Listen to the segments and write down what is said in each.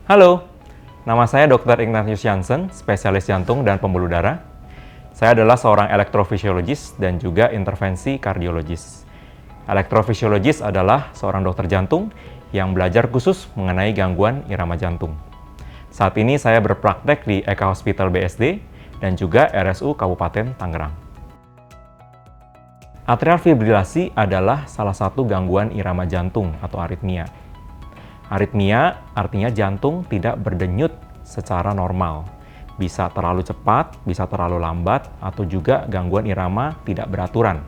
Halo, nama saya Dr. Ignatius Jansen, spesialis jantung dan pembuluh darah. Saya adalah seorang elektrofisiologis dan juga intervensi kardiologis. Elektrofisiologis adalah seorang dokter jantung yang belajar khusus mengenai gangguan irama jantung. Saat ini saya berpraktek di Eka Hospital BSD dan juga RSU Kabupaten Tangerang. Atrial fibrilasi adalah salah satu gangguan irama jantung atau aritmia. Aritmia artinya jantung tidak berdenyut secara normal. Bisa terlalu cepat, bisa terlalu lambat, atau juga gangguan irama tidak beraturan.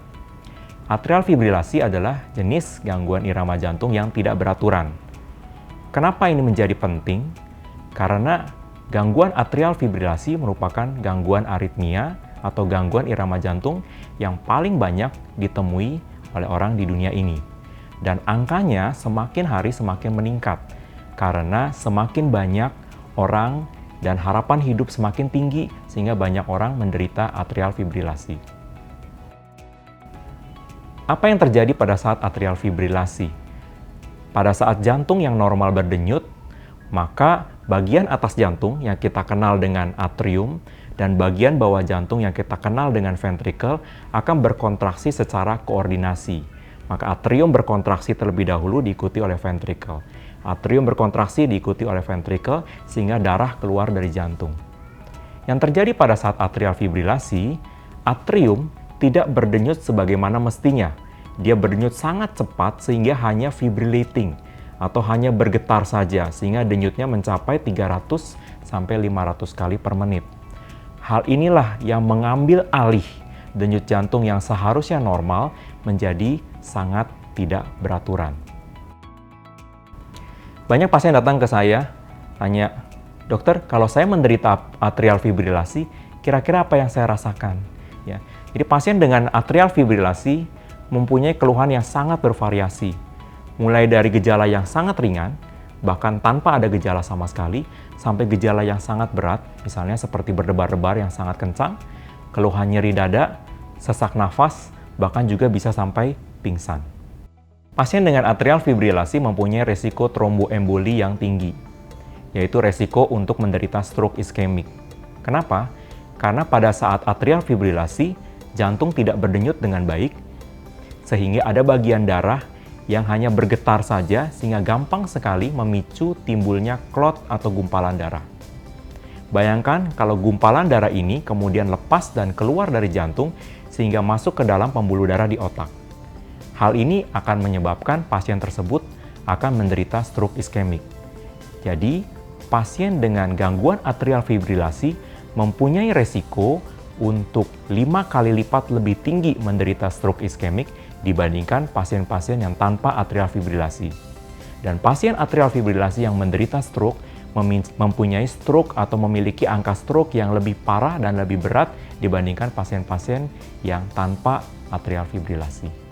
Atrial fibrilasi adalah jenis gangguan irama jantung yang tidak beraturan. Kenapa ini menjadi penting? Karena gangguan atrial fibrilasi merupakan gangguan aritmia atau gangguan irama jantung yang paling banyak ditemui oleh orang di dunia ini. Dan angkanya semakin hari semakin meningkat karena semakin banyak orang dan harapan hidup semakin tinggi sehingga banyak orang menderita atrial fibrilasi. Apa yang terjadi pada saat atrial fibrilasi? Pada saat jantung yang normal berdenyut, maka bagian atas jantung yang kita kenal dengan atrium dan bagian bawah jantung yang kita kenal dengan ventricle akan berkontraksi secara koordinasi. Maka atrium berkontraksi terlebih dahulu diikuti oleh ventricle. Atrium berkontraksi diikuti oleh ventricle sehingga darah keluar dari jantung. Yang terjadi pada saat atrial fibrilasi, atrium tidak berdenyut sebagaimana mestinya. Dia berdenyut sangat cepat sehingga hanya fibrillating atau hanya bergetar saja sehingga denyutnya mencapai 300 sampai 500 kali per menit. Hal inilah yang mengambil alih denyut jantung yang seharusnya normal menjadi sangat tidak beraturan. Banyak pasien datang ke saya, tanya, dokter, kalau saya menderita atrial fibrilasi, kira-kira apa yang saya rasakan? Ya, jadi pasien dengan atrial fibrilasi mempunyai keluhan yang sangat bervariasi, mulai dari gejala yang sangat ringan, bahkan tanpa ada gejala sama sekali, sampai gejala yang sangat berat, misalnya seperti berdebar-debar yang sangat kencang, keluhan nyeri dada, sesak nafas, bahkan juga bisa sampai pingsan. Pasien dengan atrial fibrilasi mempunyai resiko tromboemboli yang tinggi, yaitu resiko untuk menderita stroke iskemik. Kenapa? Karena pada saat atrial fibrilasi, jantung tidak berdenyut dengan baik, sehingga ada bagian darah yang hanya bergetar saja, sehingga gampang sekali memicu timbulnya clot atau gumpalan darah. Bayangkan kalau gumpalan darah ini kemudian lepas dan keluar dari jantung, sehingga masuk ke dalam pembuluh darah di otak. Hal ini akan menyebabkan pasien tersebut akan menderita stroke iskemik. Jadi, pasien dengan gangguan atrial fibrilasi mempunyai resiko untuk 5 kali lipat lebih tinggi menderita stroke iskemik dibandingkan pasien-pasien yang tanpa atrial fibrilasi. Dan pasien atrial fibrilasi yang menderita stroke mempunyai stroke atau memiliki angka stroke yang lebih parah dan lebih berat dibandingkan pasien-pasien yang tanpa atrial fibrilasi.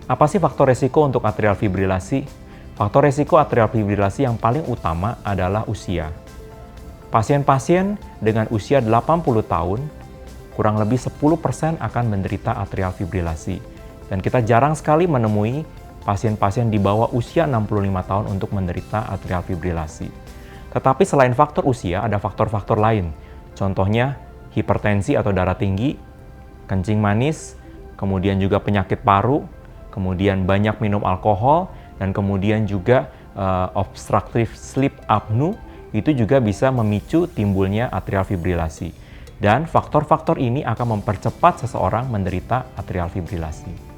Apa sih faktor resiko untuk atrial fibrilasi? Faktor resiko atrial fibrilasi yang paling utama adalah usia. Pasien-pasien dengan usia 80 tahun, kurang lebih 10% akan menderita atrial fibrilasi. Dan kita jarang sekali menemui pasien-pasien di bawah usia 65 tahun untuk menderita atrial fibrilasi. Tetapi selain faktor usia, ada faktor-faktor lain. Contohnya, hipertensi atau darah tinggi, kencing manis, kemudian juga penyakit paru, kemudian banyak minum alkohol, dan kemudian juga obstructive sleep apnea, itu juga bisa memicu timbulnya atrial fibrilasi. Dan faktor-faktor ini akan mempercepat seseorang menderita atrial fibrilasi.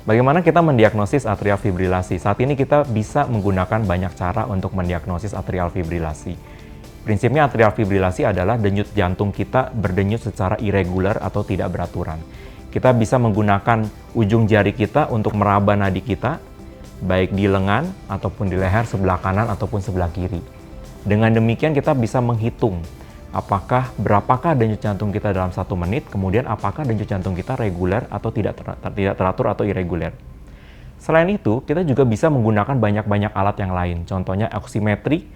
Bagaimana kita mendiagnosis atrial fibrilasi? Saat ini kita bisa menggunakan banyak cara untuk mendiagnosis atrial fibrilasi. Prinsipnya atrial fibrilasi adalah denyut jantung kita berdenyut secara irregular atau tidak beraturan. Kita bisa menggunakan ujung jari kita untuk meraba nadi kita, baik di lengan ataupun di leher sebelah kanan ataupun sebelah kiri. Dengan demikian kita bisa menghitung berapakah denyut jantung kita dalam 1 menit, kemudian apakah denyut jantung kita reguler atau tidak teratur atau irreguler. Selain itu, kita juga bisa menggunakan banyak-banyak alat yang lain, contohnya oximetry.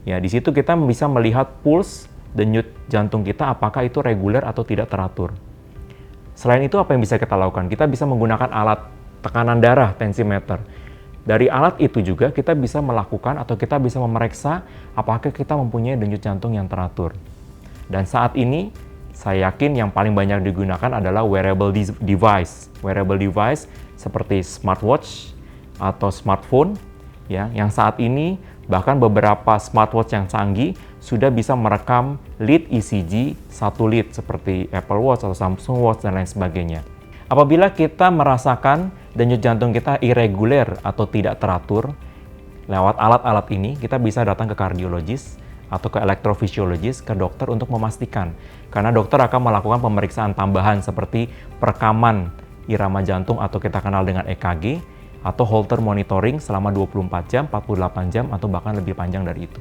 Ya, di situ kita bisa melihat puls denyut jantung kita apakah itu reguler atau tidak teratur. Selain itu, apa yang bisa kita lakukan? Kita bisa menggunakan alat tekanan darah tensimeter. Dari alat itu juga kita bisa melakukan atau kita bisa memeriksa apakah kita mempunyai denyut jantung yang teratur. Dan saat ini, saya yakin yang paling banyak digunakan adalah wearable device. Wearable device seperti smartwatch atau smartphone, ya, yang saat ini bahkan beberapa smartwatch yang canggih sudah bisa merekam lead ECG 1 lead seperti Apple Watch atau Samsung Watch dan lain sebagainya. Apabila kita merasakan denyut jantung kita irregular atau tidak teratur, lewat alat-alat ini kita bisa datang ke kardiologis atau ke elektrofisiologis, ke dokter untuk memastikan. Karena dokter akan melakukan pemeriksaan tambahan seperti perekaman irama jantung atau kita kenal dengan EKG, atau Holter monitoring selama 24 jam, 48 jam, atau bahkan lebih panjang dari itu.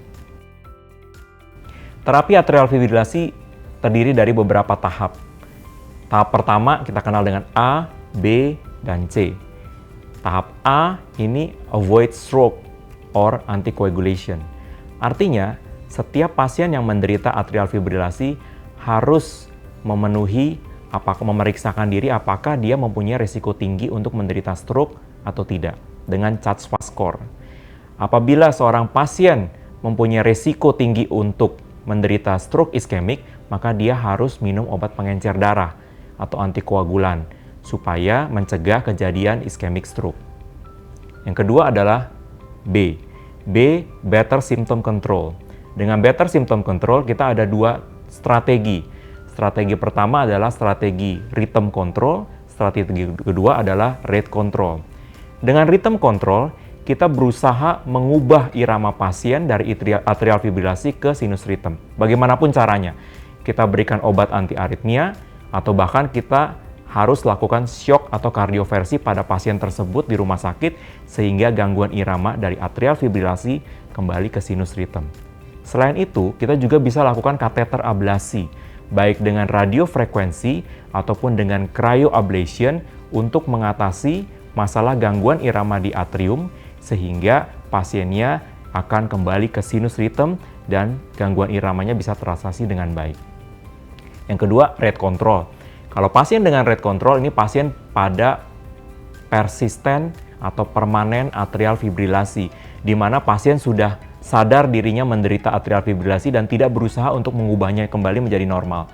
Terapi atrial fibrilasi terdiri dari beberapa tahap. Tahap pertama kita kenal dengan A, B, dan C. Tahap A ini avoid stroke or anticoagulation. Artinya, setiap pasien yang menderita atrial fibrilasi harus memenuhi memeriksakan diri apakah dia mempunyai risiko tinggi untuk menderita stroke atau tidak dengan CHA2-VASc score. Apabila seorang pasien mempunyai risiko tinggi untuk menderita stroke iskemik, maka dia harus minum obat pengencer darah atau antikoagulan supaya mencegah kejadian iskemik stroke. Yang kedua adalah B. B, better symptom control. Dengan better symptom control, kita ada 2 strategi. Strategi pertama adalah strategi rhythm control, strategi kedua adalah rate control. Dengan rhythm control, kita berusaha mengubah irama pasien dari atrial fibrilasi ke sinus rhythm. Bagaimanapun caranya, kita berikan obat anti-aritmia, atau bahkan kita harus lakukan shock atau kardioversi pada pasien tersebut di rumah sakit, sehingga gangguan irama dari atrial fibrilasi kembali ke sinus rhythm. Selain itu, kita juga bisa lakukan kateter ablasi, baik dengan radiofrekuensi ataupun dengan cryoablation untuk mengatasi masalah gangguan irama di atrium, sehingga pasiennya akan kembali ke sinus rhythm dan gangguan iramanya bisa teratasi dengan baik. Yang kedua, rate control. Kalau pasien dengan rate control, ini pasien pada persisten atau permanen atrial fibrilasi, di mana pasien sudah sadar dirinya menderita atrial fibrilasi dan tidak berusaha untuk mengubahnya kembali menjadi normal.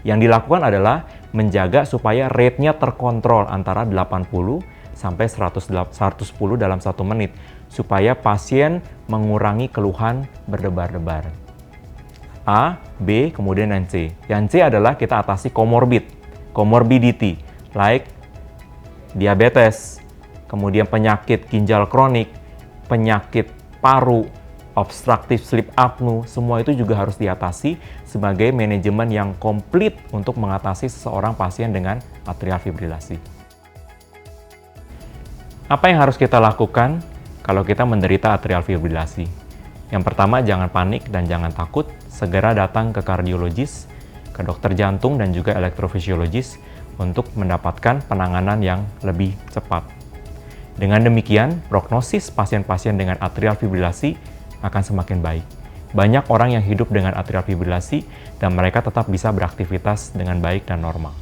Yang dilakukan adalah menjaga supaya rate-nya terkontrol antara 80 sampai 110 dalam 1 menit, supaya pasien mengurangi keluhan berdebar-debar. A, B, kemudian yang C. Yang C adalah kita atasi comorbidity, like diabetes, kemudian penyakit ginjal kronik, penyakit paru, obstructive sleep apnea, semua itu juga harus diatasi sebagai manajemen yang komplit untuk mengatasi seseorang pasien dengan atrial fibrilasi. Apa yang harus kita lakukan kalau kita menderita atrial fibrilasi? Yang pertama, jangan panik dan jangan takut, segera datang ke kardiologis, ke dokter jantung dan juga elektrofisiologis untuk mendapatkan penanganan yang lebih cepat. Dengan demikian, prognosis pasien-pasien dengan atrial fibrilasi akan semakin baik. Banyak orang yang hidup dengan atrial fibrilasi dan mereka tetap bisa beraktivitas dengan baik dan normal.